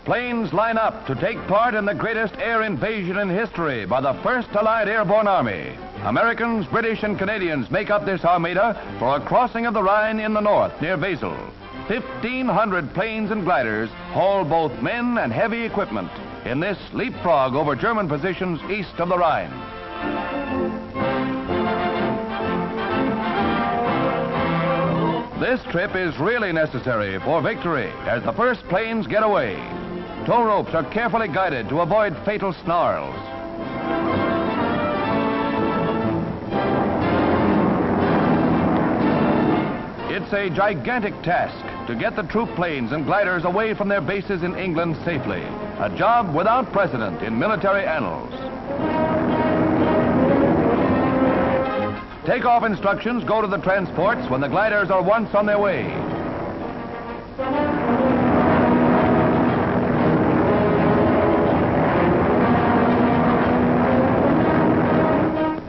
Planes line up to take part in the greatest air invasion in history by the 1st Allied Airborne Army. Americans, British, and Canadians make up this armada for a crossing of the Rhine in the north near Basel. 1,500 planes and gliders haul both men and heavy equipment in this leapfrog over German positions east of the Rhine. This trip is really necessary for victory as the first planes get away. Tow ropes are carefully guided to avoid fatal snarls. It's a gigantic task to get the troop planes and gliders away from their bases in England safely. A job without precedent in military annals. Takeoff instructions go to the transports when the gliders are once on their way.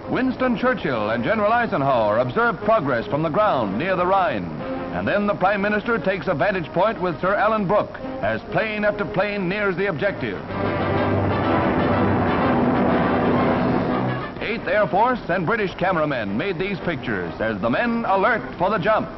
Winston Churchill and General Eisenhower observe progress from the ground near the Rhine. And then the Prime Minister takes a vantage point with Sir Alan Brooke as plane after plane nears the objective. 8th Air Force and British cameramen made these pictures as the men alert for the jump.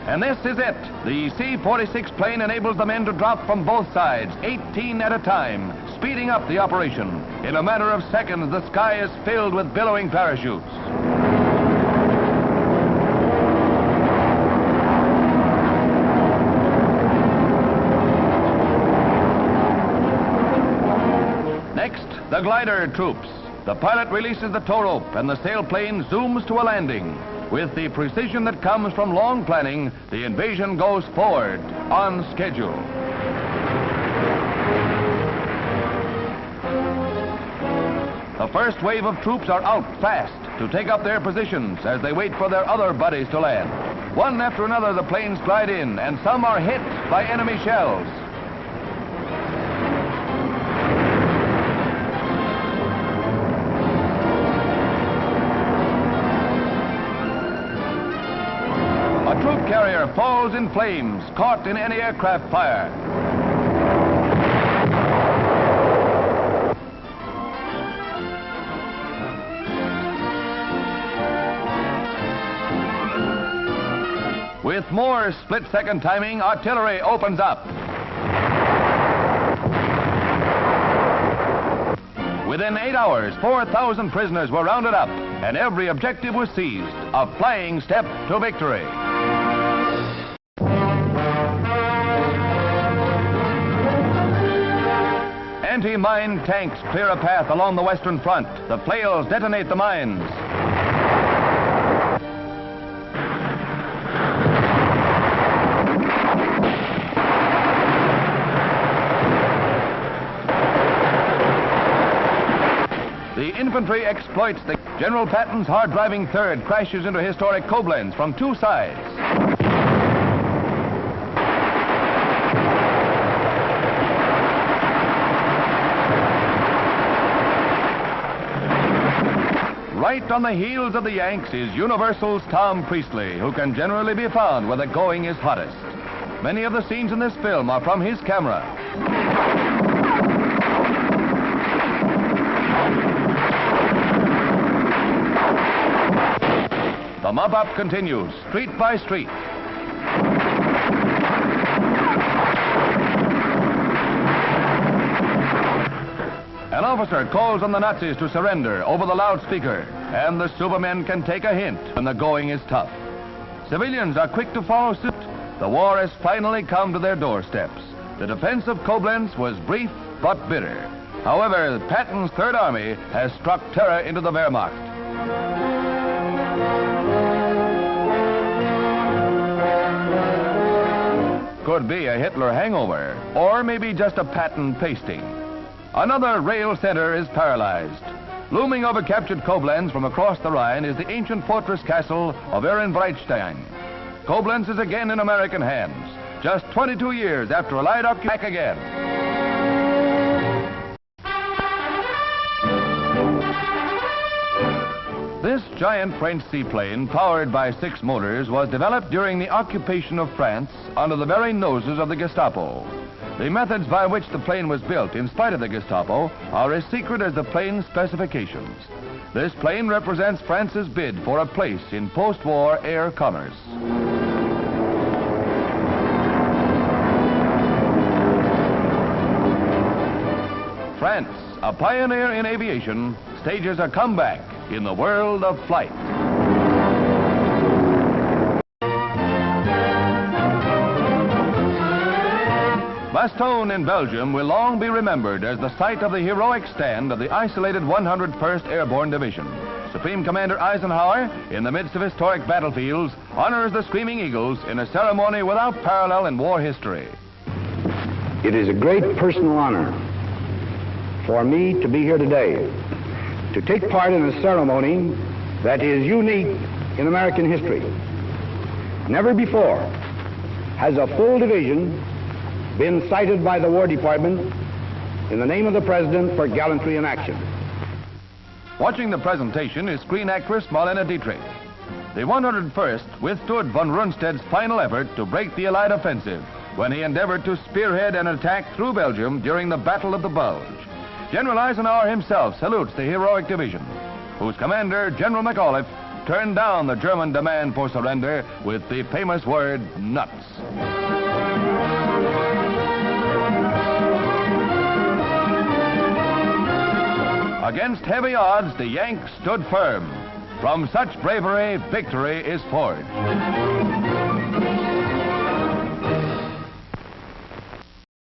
And this is it. The C-46 plane enables the men to drop from both sides, 18 at a time, speeding up the operation. In a matter of seconds, the sky is filled with billowing parachutes. Next, the glider troops. The pilot releases the tow rope and the sailplane zooms to a landing. With the precision that comes from long planning, the invasion goes forward on schedule. The first wave of troops are out fast to take up their positions as they wait for their other buddies to land. One after another, the planes glide in, and some are hit by enemy shells. A troop carrier falls in flames, caught in anti-aircraft fire. With more split-second timing, artillery opens up. Within 8 hours, 4,000 prisoners were rounded up, and every objective was seized, a flying step to victory. Anti-mine tanks clear a path along the western front. The flails detonate the mines. The infantry exploits the General Patton's hard-driving third crashes into historic Koblenz from two sides. Right on the heels of the Yanks is Universal's Tom Priestley, who can generally be found where the going is hottest. Many of the scenes in this film are from his camera. The mop-up continues, street by street. An officer calls on the Nazis to surrender over the loudspeaker, and the Supermen can take a hint when the going is tough. Civilians are quick to follow suit. The war has finally come to their doorsteps. The defense of Koblenz was brief but bitter. However, Patton's Third Army has struck terror into the Wehrmacht. Could be a Hitler hangover, or maybe just a Patton pasting. Another rail center is paralyzed. Looming over captured Koblenz from across the Rhine is the ancient fortress castle of Invades. Koblenz is again in American hands, just 22 years after Allied occupation. Back again. This giant French seaplane, powered by 6 motors, was developed during the occupation of France under the very noses of the Gestapo. The methods by which the plane was built, in spite of the Gestapo, are as secret as the plane's specifications. This plane represents France's bid for a place in post-war air commerce. France, a pioneer in aviation, stages a comeback in the world of flight. Bastogne in Belgium will long be remembered as the site of the heroic stand of the isolated 101st Airborne Division. Supreme Commander Eisenhower, in the midst of historic battlefields, honors the Screaming Eagles in a ceremony without parallel in war history. It is a great personal honor for me to be here today, to take part in a ceremony that is unique in American history. Never before has a full division been cited by the War Department in the name of the President for gallantry in action. Watching the presentation is screen actress Marlene Dietrich. The 101st withstood von Rundstedt's final effort to break the Allied offensive when he endeavored to spearhead an attack through Belgium during the Battle of the Bulge. General Eisenhower himself salutes the heroic division, whose commander, General McAuliffe, turned down the German demand for surrender with the famous word, nuts. Against heavy odds, the Yanks stood firm. From such bravery, victory is forged.